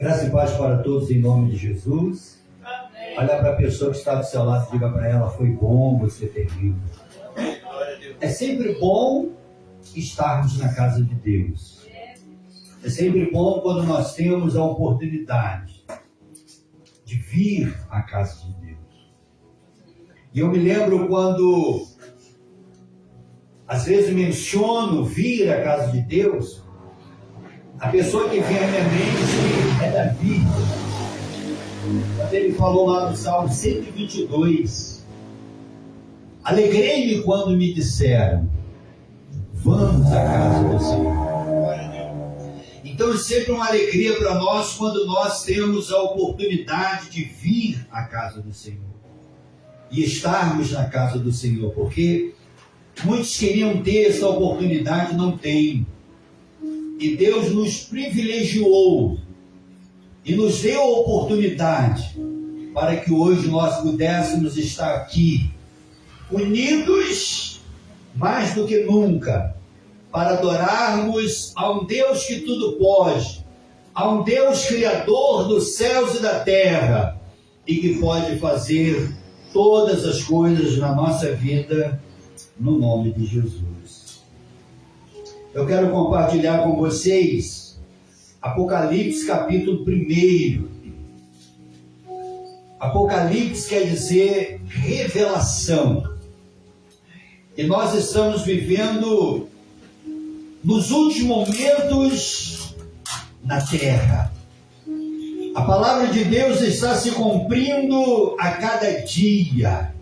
Graça e paz para todos em nome de Jesus. Amém. Olha para a pessoa que está do seu lado e diga para ela: foi bom você ter vindo. É sempre bom estarmos na casa de Deus. É sempre bom quando nós temos a oportunidade de vir à casa de Deus. E eu me lembro quando às vezes menciono vir à casa de Deus, a pessoa que vem à minha mente é Davi. Quando ele falou lá no Salmo 122, alegrei-me quando me disseram, vamos à casa do Senhor. Então é sempre uma alegria para nós quando nós temos a oportunidade de vir à casa do Senhor e estarmos na casa do Senhor, porque muitos queriam ter essa oportunidade e não têm. E Deus nos privilegiou e nos deu a oportunidade para que hoje nós pudéssemos estar aqui, unidos mais do que nunca, para adorarmos a um Deus que tudo pode, a um Deus criador dos céus e da terra, e que pode fazer todas as coisas na nossa vida, no nome de Jesus. Eu quero compartilhar com vocês Apocalipse capítulo 1. Apocalipse quer dizer revelação. E nós estamos vivendo nos últimos momentos na terra. A palavra de Deus está se cumprindo a cada dia.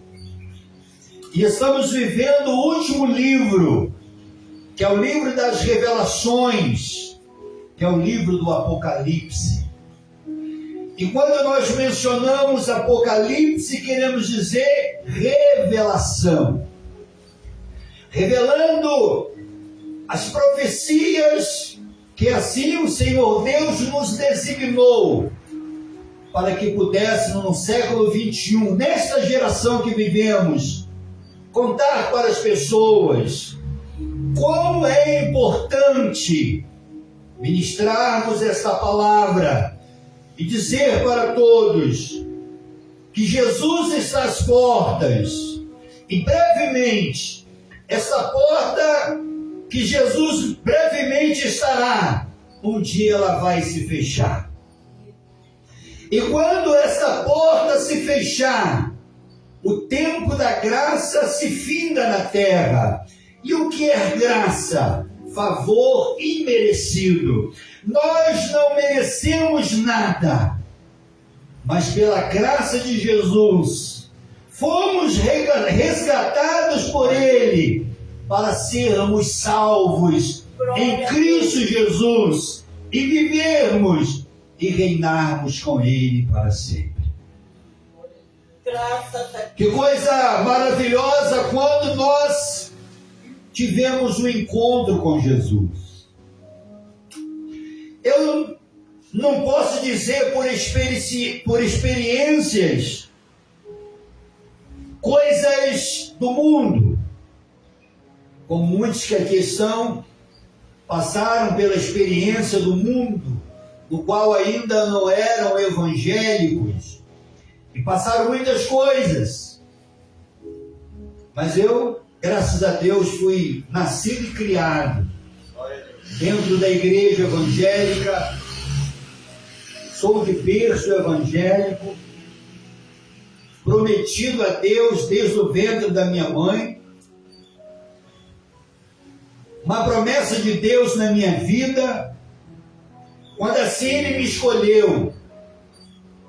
E estamos vivendo o último livro, que é o livro das revelações, que é o livro do Apocalipse. E quando nós mencionamos Apocalipse, queremos dizer revelação. Revelando as profecias que assim o Senhor Deus nos designou para que pudéssemos no século 21, nesta geração que vivemos, contar para as pessoas como é importante ministrarmos esta palavra e dizer para todos que Jesus está às portas e brevemente essa porta que Jesus brevemente estará, um dia ela vai se fechar. E quando essa porta se fechar, o tempo da graça se finda na terra. E o que é graça? Favor imerecido. Nós não merecemos nada, mas pela graça de Jesus, fomos resgatados por Ele, para sermos salvos em Cristo Jesus e vivermos e reinarmos com Ele para sempre. Que coisa maravilhosa quando nós tivemos um encontro com Jesus. Eu não posso dizer por experiências, coisas do mundo, como muitos que aqui estão, passaram pela experiência do mundo, no qual ainda não eram evangélicos, e passaram muitas coisas. Mas eu, graças a Deus, fui nascido e criado dentro da igreja evangélica, sou de berço evangélico, prometido a Deus desde o ventre da minha mãe, uma promessa de Deus na minha vida, quando assim Ele me escolheu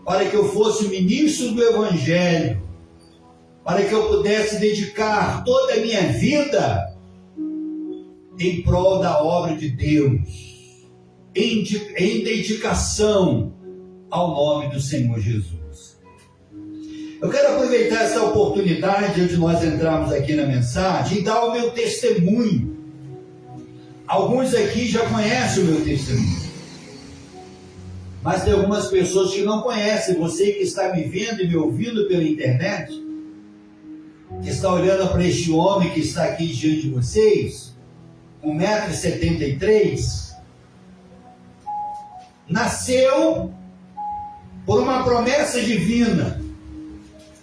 para que eu fosse ministro do Evangelho, para que eu pudesse dedicar toda a minha vida em prol da obra de Deus, em dedicação ao nome do Senhor Jesus. Eu quero aproveitar essa oportunidade, antes de nós entrarmos aqui na mensagem, e dar o meu testemunho. Alguns aqui já conhecem o meu testemunho, mas tem algumas pessoas que não conhecem. Você que está me vendo e me ouvindo pela internet, que está olhando para este homem que está aqui diante de vocês, 1,73 m, nasceu por uma promessa divina.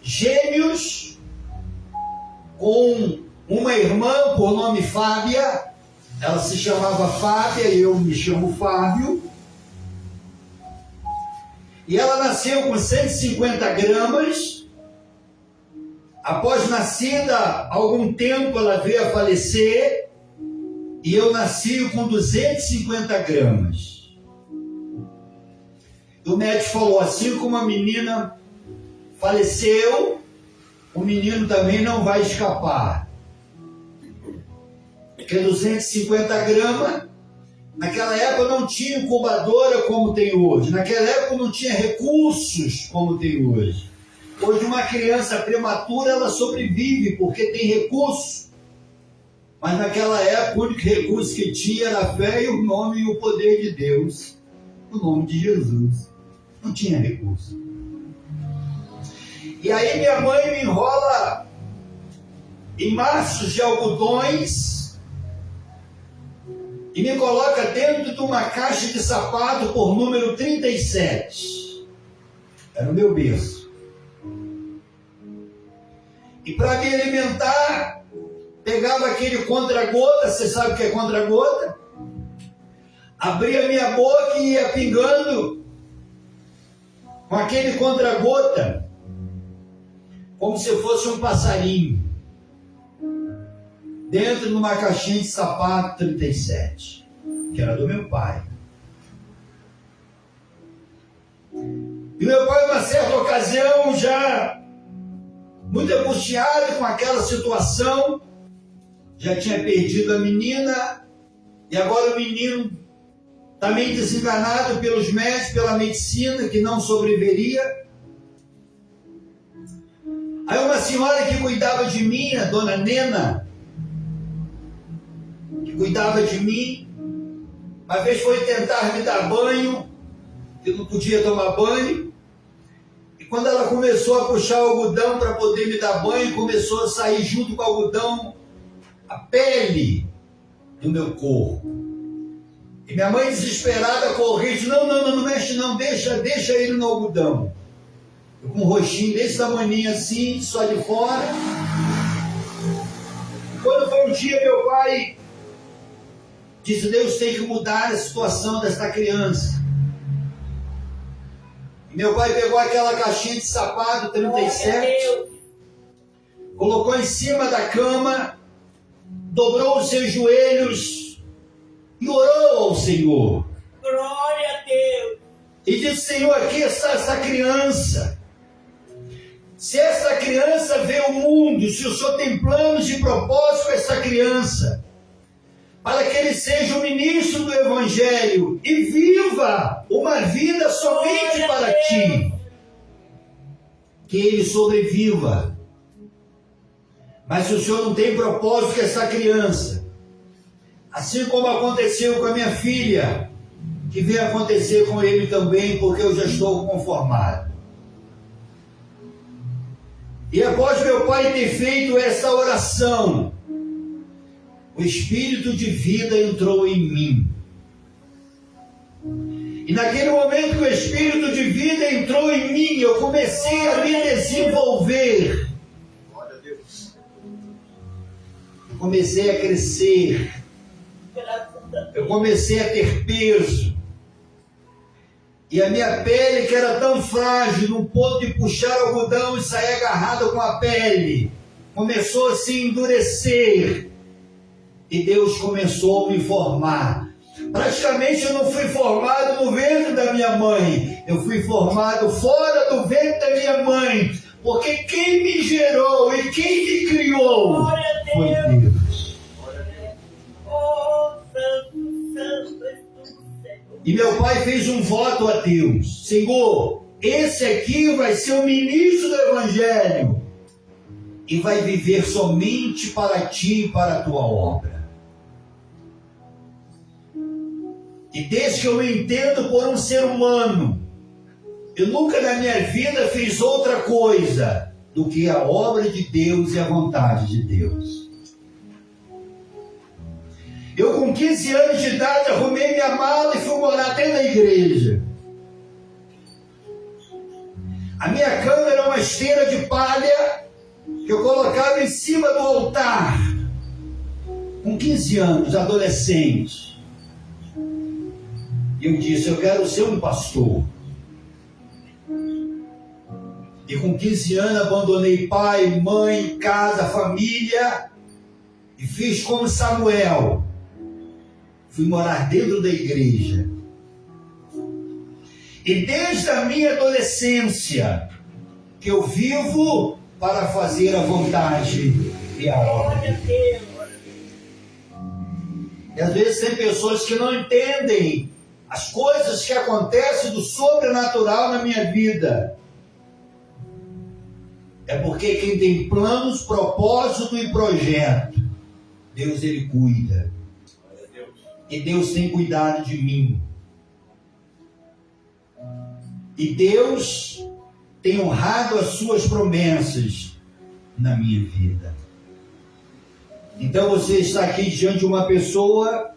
Gêmeos com uma irmã por nome Fábia. Ela se chamava Fábia, eu me chamo Fábio. E ela nasceu com 150 gramas. Após nascida, algum tempo ela veio a falecer. E eu nasci com 250 gramas. O médico falou, assim como a menina faleceu, o menino também não vai escapar. Porque 250 gramas, naquela época não tinha incubadora como tem hoje. Naquela época não tinha recursos como tem hoje. Hoje uma criança prematura, ela sobrevive porque tem recurso. Mas naquela época o único recurso que tinha era a fé e o nome e o poder de Deus. O nome de Jesus. Não tinha recurso. E aí minha mãe me enrola em maços de algodões e me coloca dentro de uma caixa de sapato por número 37. Era o meu berço. E para me alimentar, pegava aquele contra-gota, você sabe o que é contra-gota? Abria minha boca e ia pingando com aquele contra-gota, como se fosse um passarinho, dentro de uma caixinha de sapato 37, que era do meu pai. E meu pai, numa certa ocasião, já muito angustiado com aquela situação, já tinha perdido a menina, e agora o menino também desenganado pelos médicos, pela medicina, que não sobreviveria. Aí uma senhora que cuidava de mim, a dona Nena, que cuidava de mim, uma vez foi tentar me dar banho, eu não podia tomar banho, e quando ela começou a puxar o algodão para poder me dar banho, começou a sair junto com o algodão a pele do meu corpo. E minha mãe desesperada correu e disse, não mexe não, deixa ele no algodão. Eu com um rostinho desse tamanho assim, só de fora. E quando foi um dia, meu pai disse, Deus tem que mudar a situação desta criança. E meu pai pegou aquela caixinha de sapato 37, colocou em cima da cama, dobrou os seus joelhos e orou ao Senhor. Glória a Deus. E disse, Senhor, aqui está essa criança. Se essa criança vê o mundo, se o Senhor tem planos e propósitos com essa criança, para que ele seja o ministro do Evangelho e viva uma vida somente para ti, que ele sobreviva. Mas se o Senhor não tem propósito com essa criança, assim como aconteceu com a minha filha, que vem acontecer com ele também, porque eu já estou conformado. E após meu pai ter feito essa oração, o Espírito de vida entrou em mim. E naquele momento que o Espírito de vida entrou em mim, eu comecei a me desenvolver. Eu comecei a crescer. Eu comecei a ter peso. E a minha pele, que era tão frágil, no ponto de puxar algodão e sair agarrada com a pele, começou a se endurecer. E Deus começou a me formar. Praticamente eu não fui formado no ventre da minha mãe. Eu fui formado fora do ventre da minha mãe. Porque quem me gerou e quem me criou foi Deus. E meu pai fez um voto a Deus. Senhor, esse aqui vai ser o ministro do Evangelho. E vai viver somente para ti e para a tua obra. E desde que eu me entendo por um ser humano, eu nunca na minha vida fiz outra coisa do que a obra de Deus e a vontade de Deus. Eu com 15 anos de idade arrumei minha mala e fui morar dentro da igreja. A minha cama era uma esteira de palha que eu colocava em cima do altar. Com 15 anos, adolescente. E eu disse, eu quero ser um pastor. E com 15 anos abandonei pai, mãe, casa, família e fiz como Samuel. Fui morar dentro da igreja. E desde a minha adolescência que eu vivo para fazer a vontade e a obra de Deus. E às vezes tem pessoas que não entendem as coisas que acontecem do sobrenatural na minha vida. É porque quem tem planos, propósito e projeto, Deus ele cuida. E Deus tem cuidado de mim. E Deus tem honrado as suas promessas na minha vida. Então você está aqui diante de uma pessoa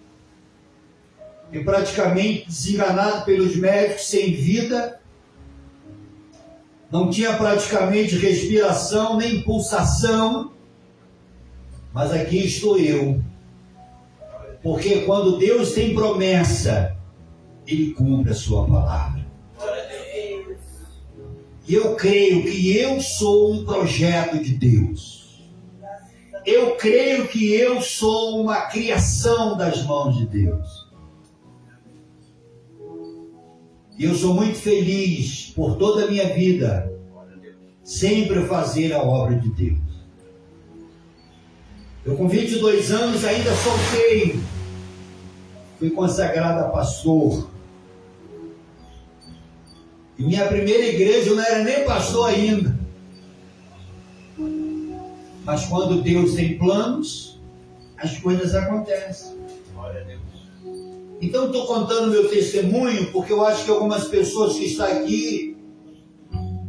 que praticamente desenganado pelos médicos, sem vida, não tinha praticamente respiração nem pulsação, mas aqui estou eu. Porque quando Deus tem promessa, Ele cumpre a sua palavra. E eu creio que eu sou um projeto de Deus. Eu creio que eu sou uma criação das mãos de Deus. E eu sou muito feliz por toda a minha vida, sempre fazer a obra de Deus. Eu com 22 anos ainda solteiro, fui consagrado a pastor. E minha primeira igreja eu não era nem pastor ainda. Mas quando Deus tem planos, as coisas acontecem. Glória a Deus. Então estou contando meu testemunho, porque eu acho que algumas pessoas que estão aqui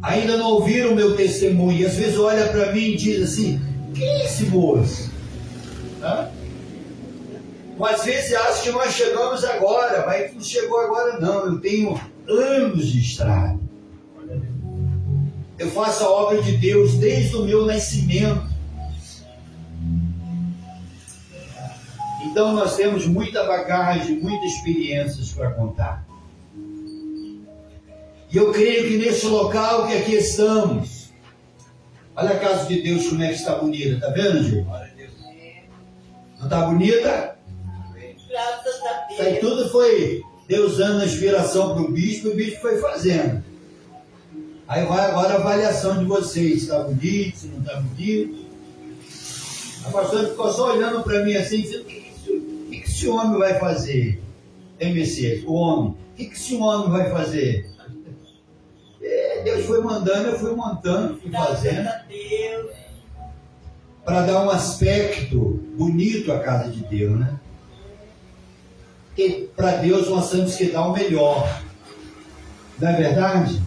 ainda não ouviram meu testemunho. E às vezes olha para mim e diz assim, quem é esse moço? Ou às vezes acha que nós chegamos agora, mas não chegou agora não, eu tenho anos de estrada. Eu faço a obra de Deus desde o meu nascimento. Então nós temos muita bagagem, muitas experiências para contar. E eu creio que nesse local que aqui estamos, olha a casa de Deus como é que está bonita, tá vendo, gente? Não está bonita? Graças a Deus. Isso aí tudo foi Deus dando a inspiração para o bispo foi fazendo. Aí vai agora a avaliação de vocês, se está bonito, se não está bonito. A pastora ficou só olhando para mim assim, dizendo, o que esse homem vai fazer? MC, o homem, o que esse homem vai fazer? Deus foi mandando, eu fui montando, fui fazendo. Para dar um aspecto bonito à casa de Deus, né? Porque para Deus nós temos que dar o melhor. Não é verdade?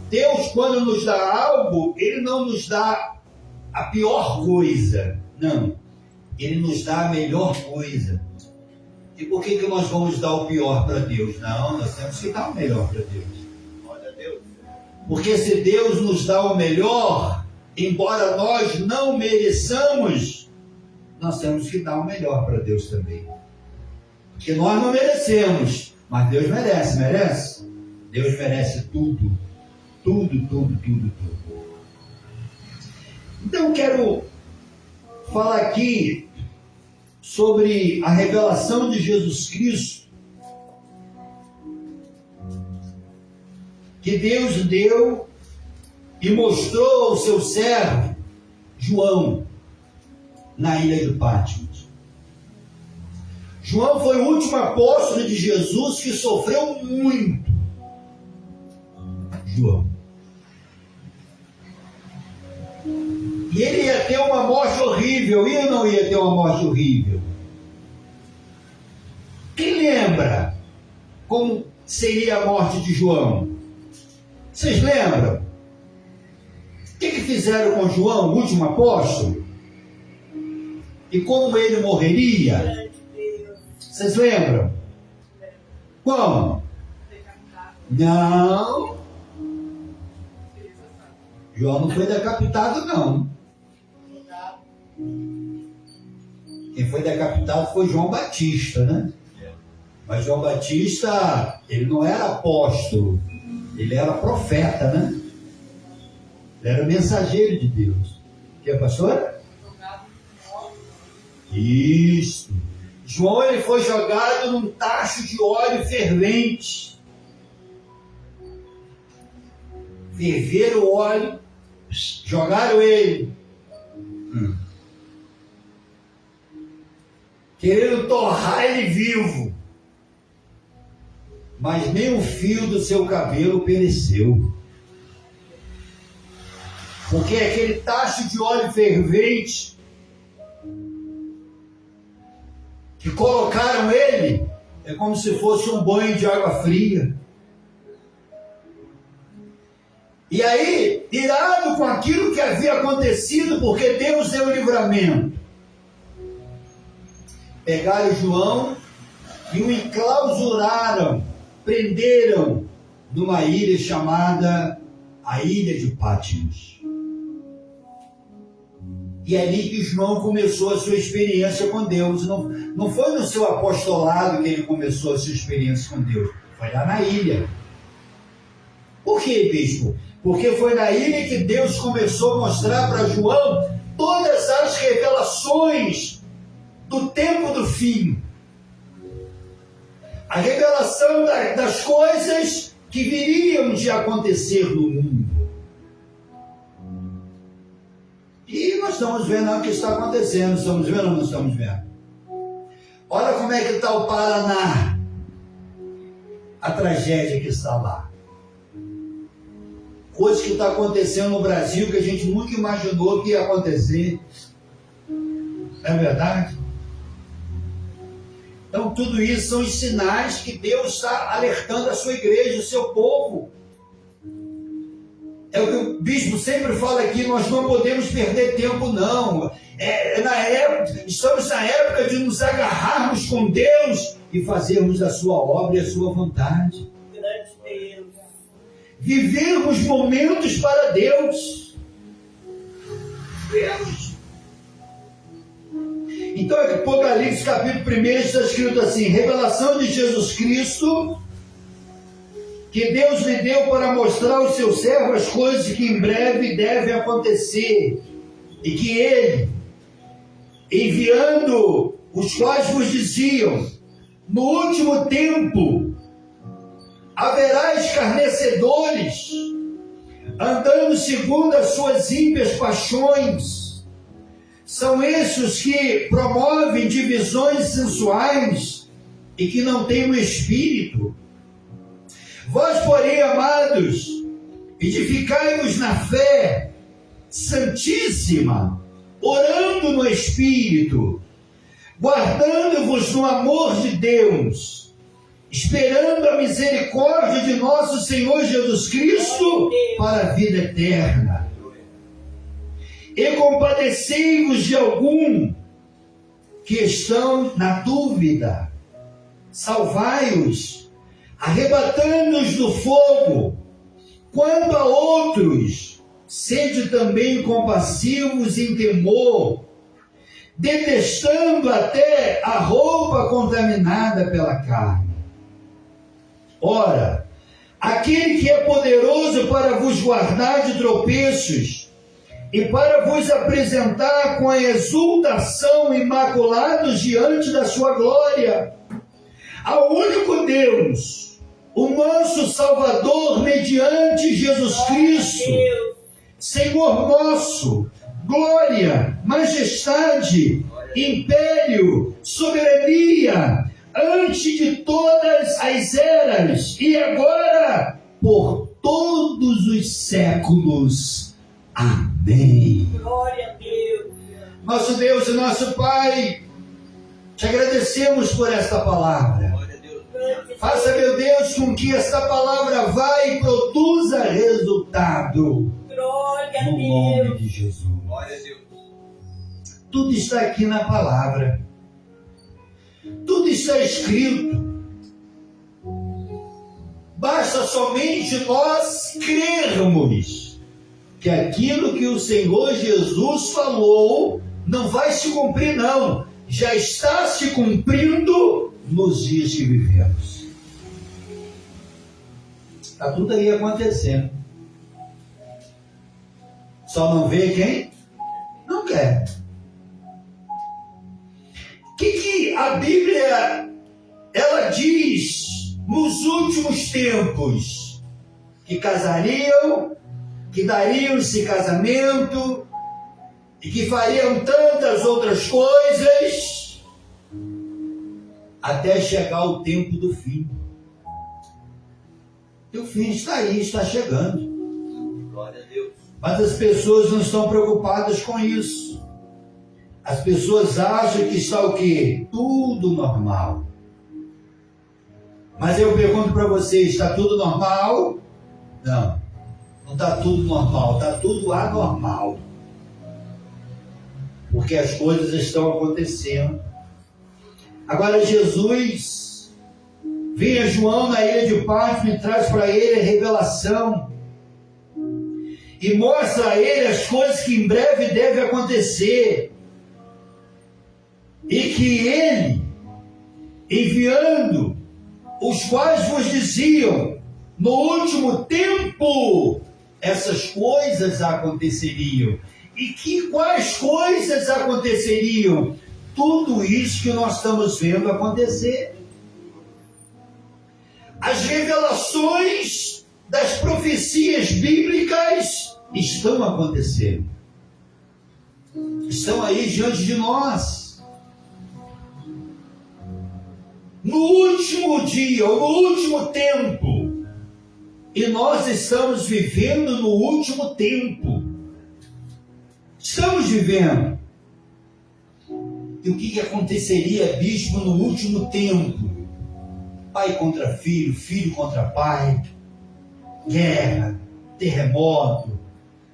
Deus, quando nos dá algo, Ele não nos dá a pior coisa. Não. Ele nos dá a melhor coisa. E por que nós vamos dar o pior para Deus? Não, nós temos que dar o melhor para Deus. Glória a Deus. Porque se Deus nos dá o melhor, embora nós não mereçamos, nós temos que dar o melhor para Deus também. Porque nós não merecemos, mas Deus merece, merece? Deus merece tudo. Tudo, tudo, tudo, tudo. Então eu quero falar aqui sobre a revelação de Jesus Cristo que Deus deu e mostrou ao seu servo João na ilha de Patmos. João foi o último apóstolo de Jesus que sofreu muito. João. E ele ia ter uma morte horrível, ia ou não ia ter uma morte horrível? Quem lembra como seria a morte de João? Vocês lembram? O que fizeram com João, o último apóstolo? E como ele morreria? Vocês lembram? Como? Não. João não foi decapitado, não. Quem foi decapitado foi João Batista, né? Mas João Batista, ele não era apóstolo, ele era profeta, né? Ele era mensageiro de Deus. Que é, pastor? Isso. João, ele foi jogado num tacho de óleo fervente. Ferveram o óleo, jogaram ele. Querendo torrar ele vivo. Mas nem um fio do seu cabelo pereceu. Porque aquele tacho de óleo fervente que colocaram ele é como se fosse um banho de água fria. E aí, irado com aquilo que havia acontecido, porque Deus deu o livramento, pegaram João e o enclausuraram, prenderam numa ilha chamada a Ilha de Patmos. E é ali que João começou a sua experiência com Deus. Não foi no seu apostolado que ele começou a sua experiência com Deus. Foi lá na ilha. Por quê, bispo? Porque foi na ilha que Deus começou a mostrar para João todas as revelações do tempo do fim. A revelação das coisas que viriam de acontecer no mundo. E nós estamos vendo o que está acontecendo. Estamos vendo ou não estamos vendo? Olha como é que está o Paraná. A tragédia que está lá. Coisa que está acontecendo no Brasil que a gente nunca imaginou que ia acontecer. É verdade? Então tudo isso são os sinais que Deus está alertando a sua igreja, o seu povo. É o que o bispo sempre fala aqui, nós não podemos perder tempo, não. Estamos na época de nos agarrarmos com Deus e fazermos a sua obra e a sua vontade. Grande Deus. Vivermos momentos para Deus. Deus. Então, Apocalipse capítulo 1 está escrito assim: revelação de Jesus Cristo, que Deus lhe deu para mostrar aos seus servos as coisas que em breve devem acontecer, e que ele, enviando os quais vos diziam, no último tempo haverá escarnecedores, andando segundo as suas ímpias paixões. São esses que promovem divisões sensuais e que não têm o Espírito. Vós, porém, amados, edificai-vos na fé santíssima, orando no Espírito, guardando-vos no amor de Deus, esperando a misericórdia de nosso Senhor Jesus Cristo para a vida eterna. E compadecei-vos de algum que estão na dúvida, salvai-os, arrebatando-os do fogo. Quanto a outros, sede também compassivos em temor, detestando até a roupa contaminada pela carne. Ora, aquele que é poderoso para vos guardar de tropeços e para vos apresentar com a exultação imaculados diante da sua glória, ao único Deus, o nosso Salvador, mediante Jesus Cristo, Senhor nosso, glória, majestade, império, soberania, antes de todas as eras, e agora, por todos os séculos. Amém. Glória a Deus. Nosso Deus e nosso Pai, te agradecemos por esta palavra. Faça, meu Deus, com que esta palavra vá e produza resultado. Glória a No nome Deus. de Jesus. Glória a Deus. Tudo está aqui na palavra. Tudo está escrito. Basta somente nós crermos. que aquilo que o Senhor Jesus falou não vai se cumprir, não. Já está se cumprindo nos dias que vivemos. Está tudo aí acontecendo. Só não vê quem não quer. O que a Bíblia ela diz nos últimos tempos? Que casariam, que dariam-se casamento e que fariam tantas outras coisas até chegar o tempo do fim. E o fim está aí, está chegando. Glória a Deus. Mas as pessoas não estão preocupadas com isso. As pessoas acham que está o quê? Tudo normal. Mas eu pergunto para vocês, está tudo normal? Não. Não está tudo normal, está tudo anormal. Porque as coisas estão acontecendo. Agora Jesus vem a João na ilha de Patmos e traz para ele a revelação. E mostra a ele as coisas que em breve devem acontecer. E que ele, enviando os quais vos diziam, no último tempo, essas coisas aconteceriam. E que quais coisas aconteceriam? Tudo isso que nós estamos vendo acontecer. As revelações das profecias bíblicas estão acontecendo. Estão aí diante de nós. No último dia, ou no último tempo. E nós estamos vivendo no último tempo. Estamos vivendo. E o que aconteceria, bispo, no último tempo? Pai contra filho, filho contra pai, guerra, terremoto,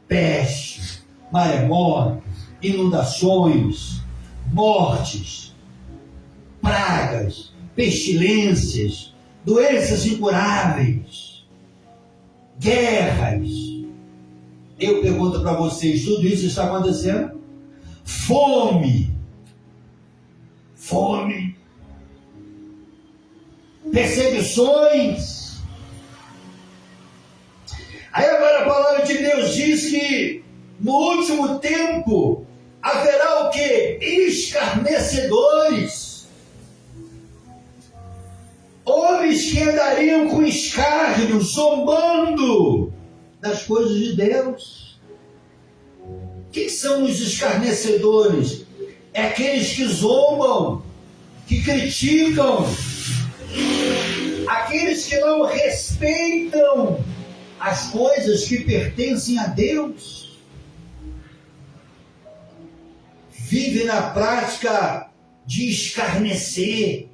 peste, maremoto, inundações, mortes, pragas, pestilências, doenças incuráveis, guerras. Eu pergunto para vocês, tudo isso está acontecendo? Fome, perseguições. Aí agora a palavra de Deus diz que no último tempo haverá o quê? Escarnecedores. Homens que andariam com escárnio, zombando das coisas de Deus. O que são os escarnecedores? É aqueles que zombam, que criticam, aqueles que não respeitam as coisas que pertencem a Deus. Vivem na prática de escarnecer.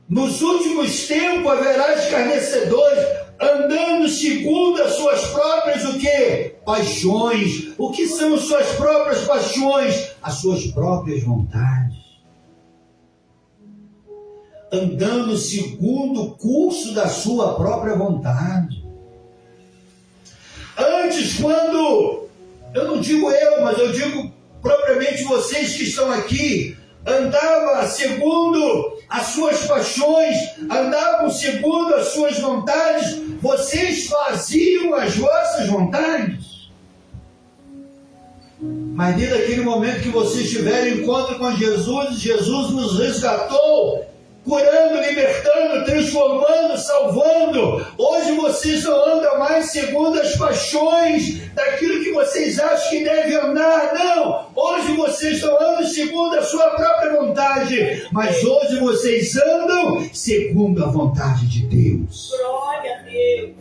Nos últimos tempos haverá escarnecedores, andando segundo as suas próprias o quê? Paixões. O que são suas próprias paixões? As suas próprias vontades. Andando segundo o curso da sua própria vontade. Antes, quando, eu não digo eu, mas eu digo propriamente vocês que estão aqui, andava segundo as suas paixões, andavam segundo as suas vontades, vocês faziam as vossas vontades. Mas desde aquele momento que vocês tiveram encontro com Jesus, Jesus nos resgatou, curando, libertando, transformando, salvando. Hoje vocês não andam mais segundo as paixões daquilo que vocês acham que devem andar, não. Hoje vocês não andam segundo a sua própria vontade, mas hoje vocês andam segundo a vontade de Deus. Glória a Deus.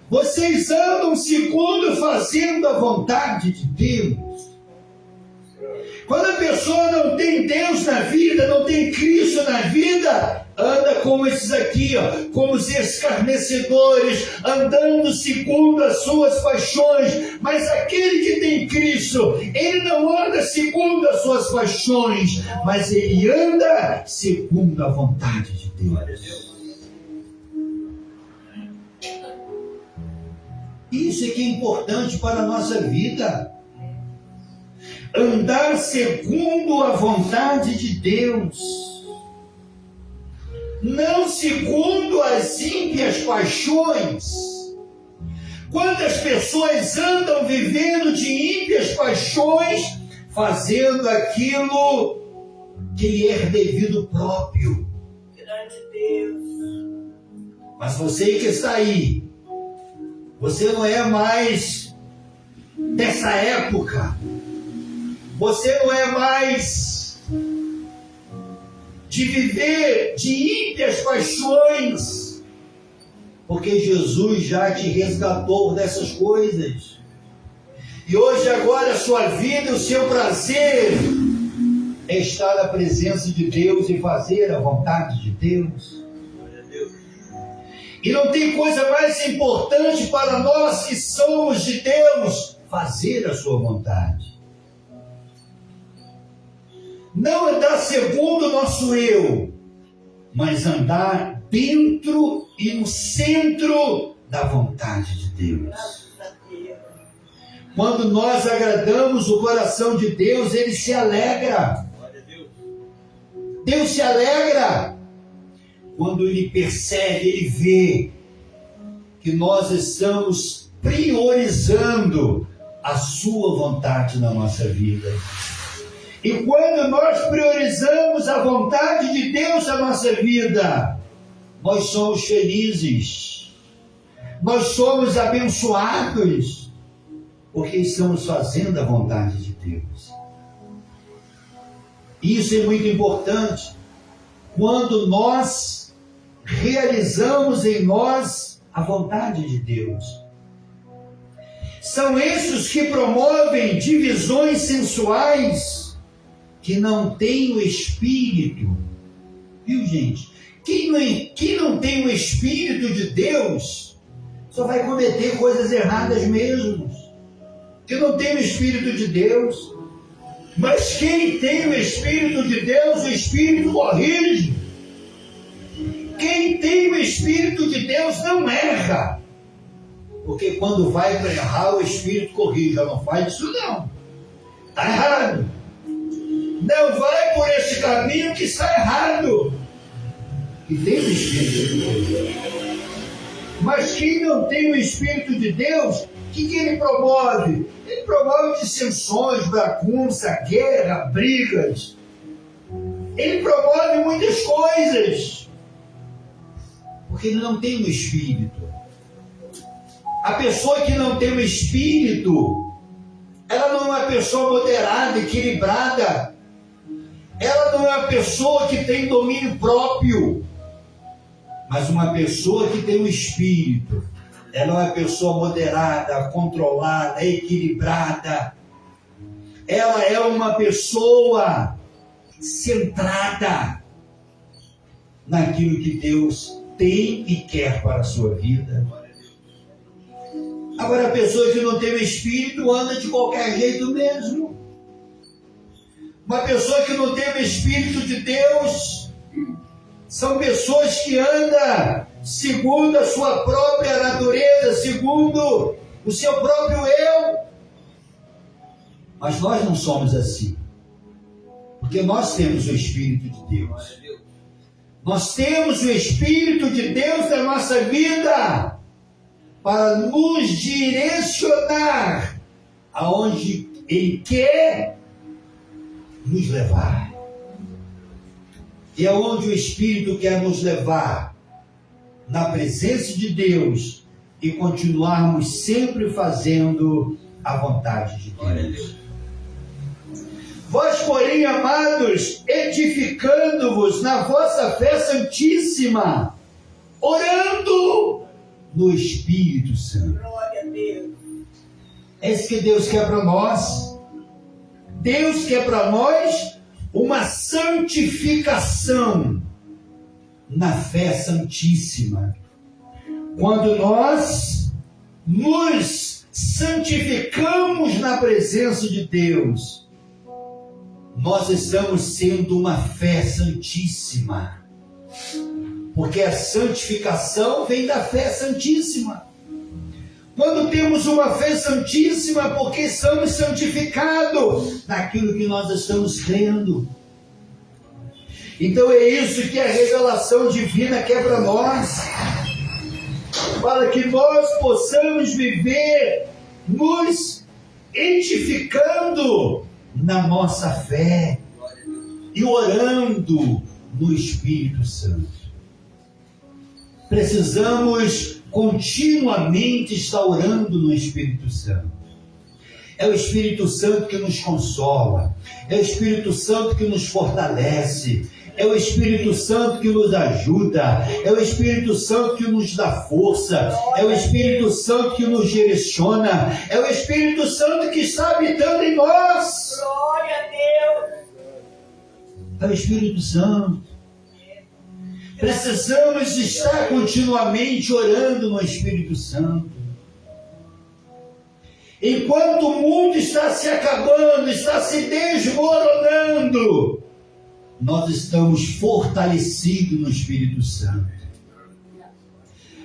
Vocês andam segundo fazendo a vontade de Deus. Quando a pessoa não tem Deus na vida, não tem Cristo na vida, anda como esses aqui, ó, como os escarnecedores, andando segundo as suas paixões. Mas aquele que tem Cristo, ele não anda segundo as suas paixões, mas ele anda segundo a vontade de Deus. Isso é que é importante para a nossa vida. Andar segundo a vontade de Deus. Não segundo as ímpias paixões. Quantas pessoas andam vivendo de ímpias paixões, fazendo aquilo que lhe é devido próprio. Grande Deus. Mas você que está aí, você não é mais dessa época. Você não é mais de viver de ímpias paixões, porque Jesus já te resgatou dessas coisas. E hoje, agora, a sua vida, o seu prazer é estar na presença de Deus e fazer a vontade de Deus. E não tem coisa mais importante para nós que somos de Deus, fazer a sua vontade. Não andar segundo o nosso eu, mas andar dentro e no centro da vontade de Deus. Quando nós agradamos o coração de Deus, Ele se alegra. Deus se alegra quando Ele percebe, Ele vê que nós estamos priorizando a sua vontade na nossa vida. E quando nós priorizamos a vontade de Deus na nossa vida, nós somos felizes, nós somos abençoados, porque estamos fazendo a vontade de Deus. Isso é muito importante. Quando nós realizamos em nós a vontade de Deus. São esses que promovem divisões sensuais, que não têm o Espírito. Viu, gente? Quem não tem o Espírito de Deus, só vai cometer coisas erradas mesmo. Que não tem o Espírito de Deus. Mas quem tem o Espírito de Deus, o Espírito corrige. Quem tem o Espírito de Deus não erra. Porque quando vai para errar, o Espírito corrige. Não faz isso não. Está errado. Não vai por esse caminho que está errado. Que tem o Espírito de Deus. Mas quem não tem o Espírito de Deus, o que ele promove? Ele promove dissensões, bagunça, guerra, brigas. Ele promove muitas coisas. Porque ele não tem o Espírito. A pessoa que não tem o Espírito, ela não é uma pessoa moderada, equilibrada. Ela não é uma pessoa que tem domínio próprio. Mas uma pessoa que tem o Espírito, ela é uma pessoa moderada, controlada, equilibrada. Ela é uma pessoa centrada naquilo que Deus tem e quer para a sua vida. Agora, a pessoa que não tem o Espírito anda de qualquer jeito mesmo. Uma pessoa que não tem o Espírito de Deus são pessoas que andam segundo a sua própria natureza, segundo o seu próprio eu. Mas nós não somos assim. Porque nós temos o Espírito de Deus. Nós temos o Espírito de Deus na nossa vida para nos direcionar aonde Ele quer nos levar. E aonde o Espírito quer nos levar? Na presença de Deus e continuarmos sempre fazendo a vontade de Deus. Vós, porém, amados, edificando-vos na vossa fé santíssima, orando no Espírito Santo. Glória a Deus. É isso que Deus quer para nós. Deus quer para nós uma santificação na fé santíssima. Quando nós nos santificamos na presença de Deus, nós estamos sendo uma fé santíssima. Porque a santificação vem da fé santíssima. Quando temos uma fé santíssima, porque somos santificados naquilo que nós estamos crendo. Então é isso que a revelação divina quer para nós, para que nós possamos viver nos edificando na nossa fé e orando no Espírito Santo. Precisamos continuamente estar orando no Espírito Santo. É o Espírito Santo que nos consola, é o Espírito Santo que nos fortalece, é o Espírito Santo que nos ajuda, é o Espírito Santo que nos dá força, é o Espírito Santo que nos direciona, é o Espírito Santo que está habitando em nós. Glória a Deus. É o Espírito Santo. Precisamos estar continuamente orando no Espírito Santo. Enquanto o mundo está se acabando, está se desmoronando, nós estamos fortalecidos no Espírito Santo.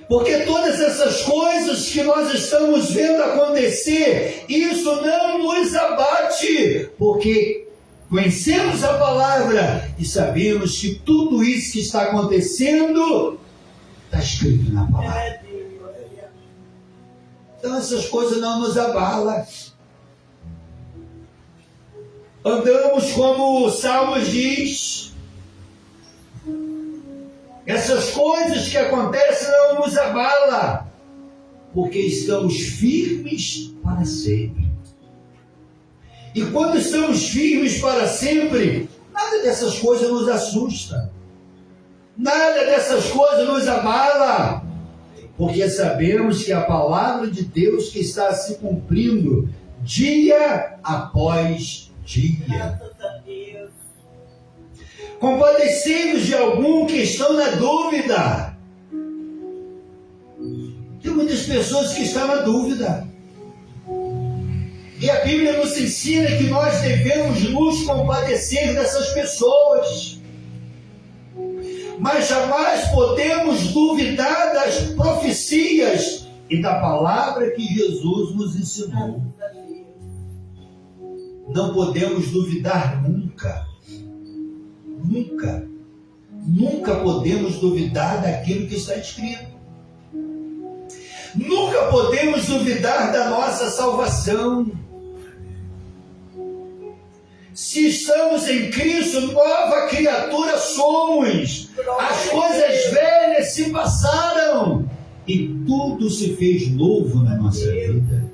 Porque todas essas coisas que nós estamos vendo acontecer, isso não nos abate, porque conhecemos a palavra e sabemos que tudo isso que está acontecendo está escrito na palavra. Então essas coisas não nos abalam. Andamos como o Salmos diz. Essas coisas que acontecem não nos abalam, porque estamos firmes para sempre. E quando estamos firmes para sempre, nada dessas coisas nos assusta. Nada dessas coisas nos abala. Porque sabemos que a palavra de Deus que está se cumprindo dia após dia. Graças a Deus. Compadecemos de algum que estão na dúvida. Tem muitas pessoas que estão na dúvida. E a Bíblia nos ensina que nós devemos nos compadecer dessas pessoas. Mas jamais podemos duvidar das profecias e da palavra que Jesus nos ensinou. Não podemos duvidar nunca. Nunca. Nunca podemos duvidar daquilo que está escrito. Nunca podemos duvidar da nossa salvação. Se estamos em Cristo, nova criatura somos. As coisas velhas se passaram e tudo se fez novo na nossa vida.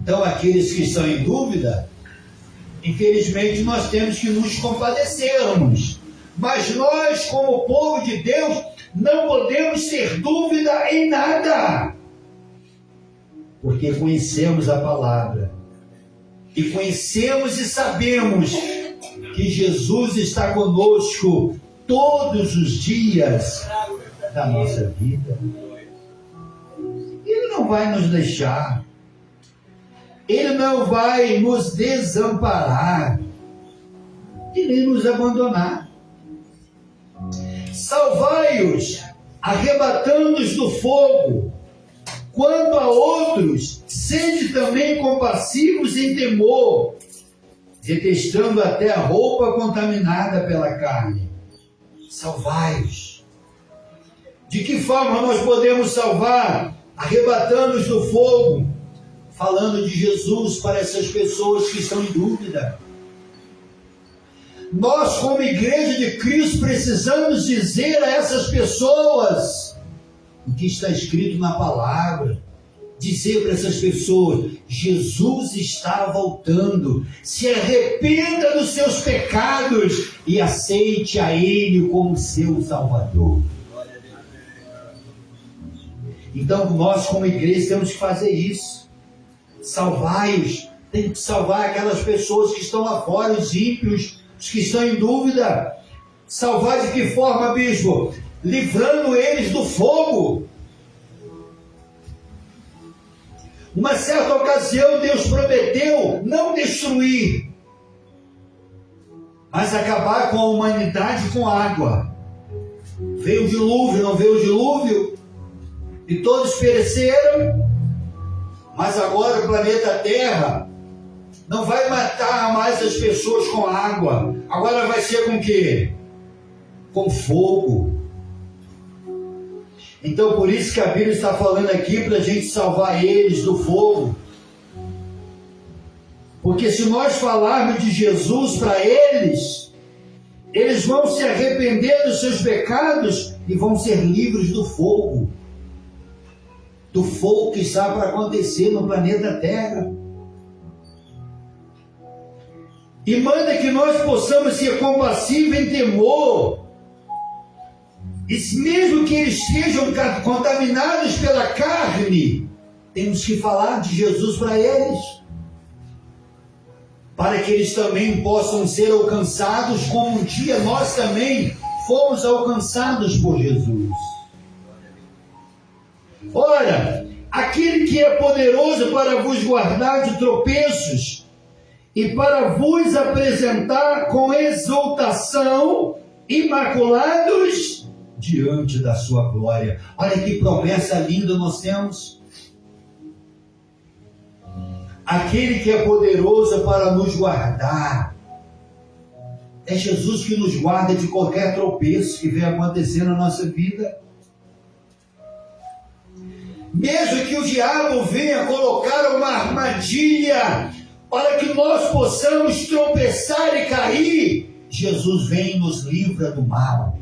Então, aqueles que estão em dúvida, infelizmente, nós temos que nos compadecermos. Mas nós, como povo de Deus, não podemos ter dúvida em nada. Porque conhecemos a palavra. E conhecemos e sabemos que Jesus está conosco todos os dias da nossa vida. Ele não vai nos deixar. Ele não vai nos desamparar e nem nos abandonar. Salvai-os, arrebatando-os do fogo. Quanto a outros, sede também compassivos em temor, detestando até a roupa contaminada pela carne. Salvai-os. De que forma nós podemos salvar? Arrebatando-os do fogo, falando de Jesus para essas pessoas que estão em dúvida. Nós, como igreja de Cristo, precisamos dizer a essas pessoas o que está escrito na palavra. Dizer para essas pessoas: Jesus está voltando, se arrependa dos seus pecados e aceite a Ele como seu Salvador. Então nós como igreja temos que fazer isso. Salvai-os, tem que salvar aquelas pessoas que estão lá fora, os ímpios, os que estão em dúvida. Salvar de que forma, bispo? Livrando eles do fogo. Uma certa ocasião Deus prometeu não destruir, mas acabar com a humanidade com água. Veio o dilúvio, não veio o dilúvio? e todos pereceram, mas agora o planeta Terra não vai matar mais as pessoas com água, agora vai ser com o quê? Com fogo. Então por isso que a Bíblia está falando aqui para a gente salvar eles do fogo. Porque se nós falarmos de Jesus para eles, eles vão se arrepender dos seus pecados e vão ser livres do fogo. Do fogo que está para acontecer no planeta Terra. E manda que nós possamos ser compassivos em temor. E mesmo que eles estejam contaminados pela carne, temos que falar de Jesus para eles, para que eles também possam ser alcançados, como um dia nós também fomos alcançados por Jesus. Ora, aquele que é poderoso para vos guardar de tropeços e para vos apresentar com exultação, imaculados, diante da sua glória. Olha que promessa linda nós temos. Aquele que é poderoso para nos guardar. É Jesus que nos guarda de qualquer tropeço que venha acontecer na nossa vida. Mesmo que o diabo venha colocar uma armadilha para que nós possamos tropeçar e cair, Jesus vem e nos livra do mal.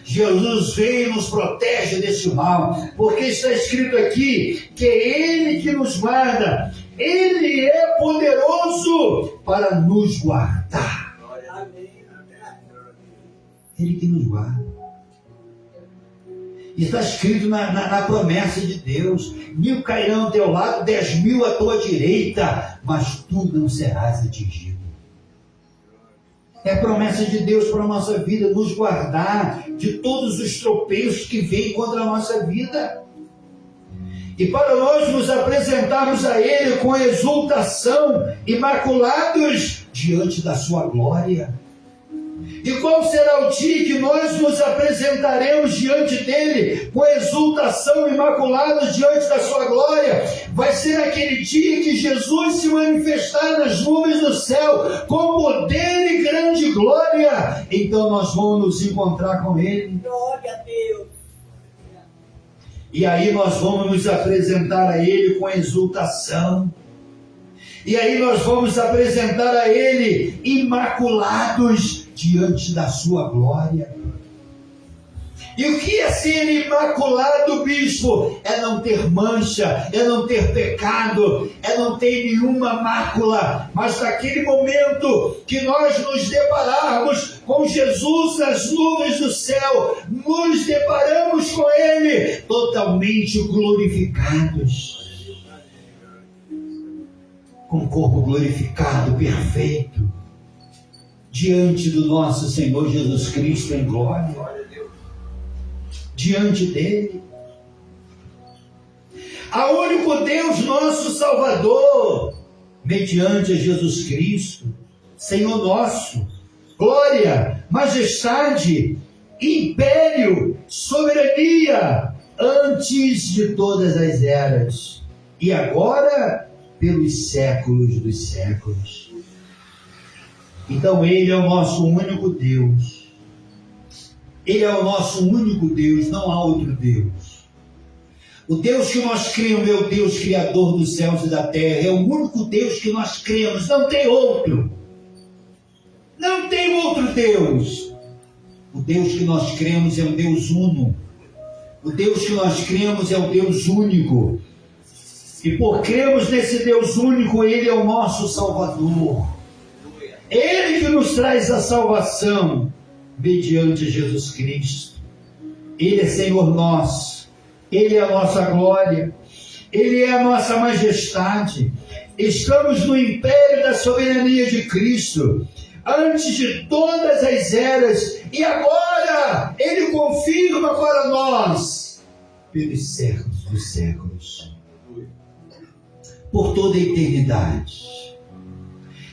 Jesus vem e nos protege desse mal, porque está escrito aqui que é Ele que nos guarda, Ele é poderoso para nos guardar. Ele que nos guarda. Está escrito na promessa de Deus: 1000 cairão ao teu lado, 10.000 à tua direita, mas tu não serás atingido. É a promessa de Deus para a nossa vida, nos guardar de todos os tropeços que vêm contra a nossa vida. E para nós nos apresentarmos a Ele com exultação, imaculados diante da sua glória. E qual será o dia que nós nos apresentaremos diante dele com exultação, imaculados diante da sua glória? Vai ser aquele dia que Jesus se manifestar nas nuvens do céu com poder e grande glória. Então nós vamos nos encontrar com ele. Glória a Deus. E aí nós vamos nos apresentar a ele com exultação. E aí nós vamos apresentar a ele imaculados diante da sua glória. E o que é ser imaculado, bispo? É não ter mancha, é não ter pecado, é não ter nenhuma mácula. Mas naquele momento que nós nos depararmos com Jesus nas nuvens do céu, nos deparamos com Ele totalmente glorificados. Com o corpo glorificado, perfeito, diante do nosso Senhor Jesus Cristo em glória, diante dele. A único Deus nosso Salvador, mediante a Jesus Cristo, Senhor nosso, glória, majestade, império, soberania, antes de todas as eras, e agora pelos séculos dos séculos. Então Ele é o nosso único Deus. Ele é o nosso único Deus, não há outro Deus. O Deus que nós cremos é o Deus Criador dos céus e da terra, é o único Deus que nós cremos, não tem outro. Não tem outro Deus. O Deus que nós cremos é o Deus uno. O Deus que nós cremos é o Deus único. E por cremos nesse Deus único, Ele é o nosso Salvador. Ele que nos traz a salvação mediante Jesus Cristo. Ele é Senhor nosso. Ele é a nossa glória. Ele é a nossa majestade. Estamos no império da soberania de Cristo, antes de todas as eras. E agora Ele confirma para nós, pelos séculos dos séculos, por toda a eternidade.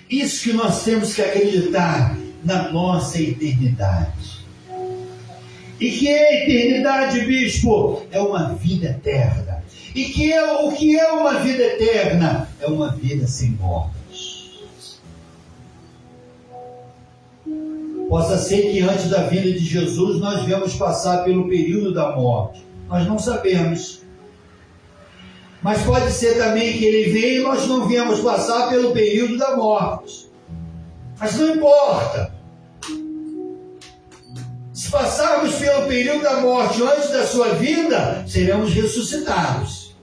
Isso que nós temos que acreditar na nossa eternidade. E que é a eternidade, bispo? É uma vida eterna. E o que é uma vida eterna? É uma vida sem morte. Possa ser que antes da vinda de Jesus nós viemos passar pelo período da morte. Nós não sabemos. Mas pode ser também que ele veio e nós não viemos passar pelo período da morte. Mas não importa. Se passarmos pelo período da morte antes da sua vinda, seremos ressuscitados.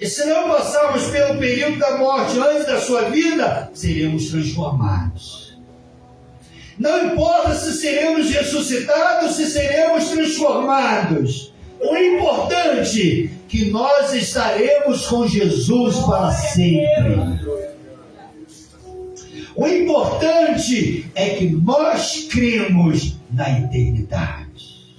E se não passarmos pelo período da morte antes da sua vida, seremos transformados. Não importa se seremos ressuscitados, se seremos transformados. O importante é que nós estaremos com Jesus para sempre. O importante é que nós cremos na eternidade.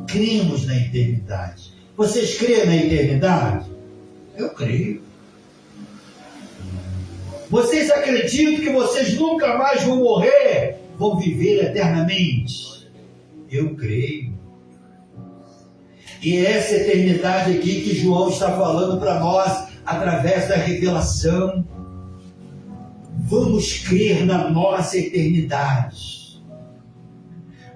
Cremos na eternidade. Vocês creem na eternidade? Eu creio. Vocês acreditam que vocês nunca mais vão morrer? Vão viver eternamente? Eu creio. E é essa eternidade aqui que João está falando para nós, através da revelação. Vamos crer na nossa eternidade,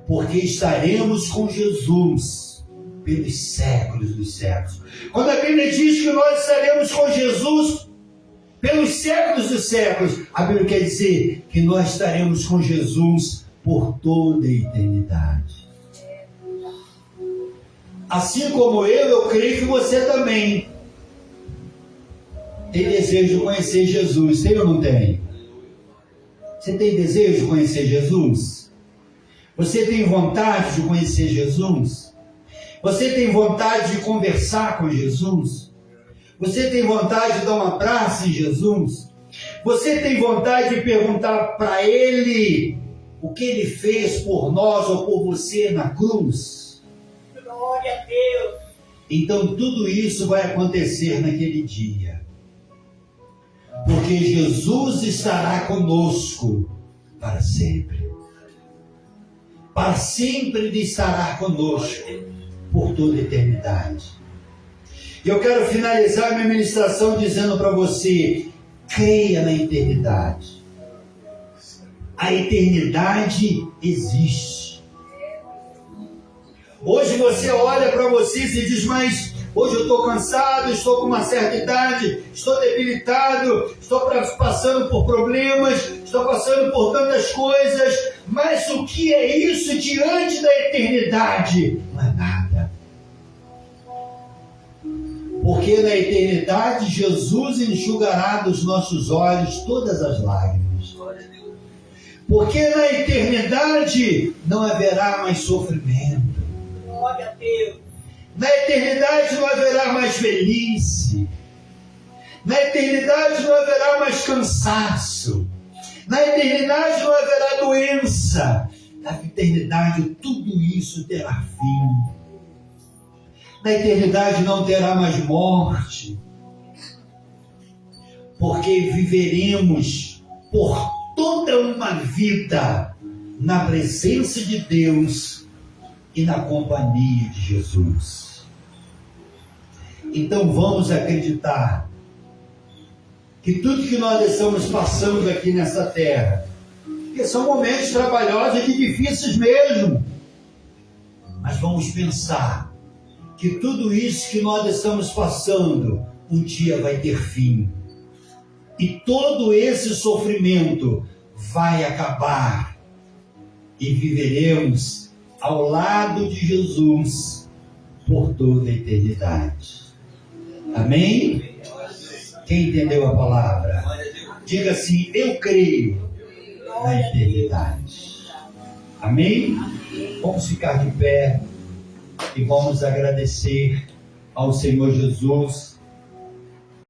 porque estaremos com Jesus pelos séculos dos séculos. Quando a Bíblia diz que nós estaremos com Jesus pelos séculos dos séculos, a Bíblia quer dizer que nós estaremos com Jesus por toda a eternidade. Assim como eu creio que você também tem desejo de conhecer Jesus. Tem ou não tem? Você tem desejo de conhecer Jesus? Você tem vontade de conhecer Jesus? Você tem vontade de conversar com Jesus? Você tem vontade de dar um abraço em Jesus? Você tem vontade de perguntar para Ele o que Ele fez por nós ou por você na cruz? Glória a Deus. Então tudo isso vai acontecer naquele dia. Porque Jesus estará conosco para sempre. Para sempre Ele estará conosco por toda a eternidade. E eu quero finalizar minha ministração dizendo para você: creia na eternidade. A eternidade existe. Hoje você olha para você e diz: mas hoje eu estou cansado, estou com uma certa idade, estou debilitado, estou passando por problemas, estou passando por tantas coisas, mas o que é isso diante da eternidade? Não é nada. Porque na eternidade Jesus enxugará dos nossos olhos todas as lágrimas. Porque na eternidade não haverá mais sofrimento. Glória a Deus. Na eternidade não haverá mais velhice. Na eternidade não haverá mais cansaço. Na eternidade não haverá doença. Na eternidade tudo isso terá fim. Na eternidade não terá mais morte. Porque viveremos por toda uma vida na presença de Deus e na companhia de Jesus. Então vamos acreditar que tudo que nós estamos passando aqui nessa terra, que são momentos trabalhosos e difíceis mesmo, mas vamos pensar que tudo isso que nós estamos passando um dia vai ter fim. E todo esse sofrimento vai acabar e viveremos ao lado de Jesus por toda a eternidade. Amém? Quem entendeu a palavra? Diga assim: eu creio na eternidade. Amém? Vamos ficar de pé e vamos agradecer ao Senhor Jesus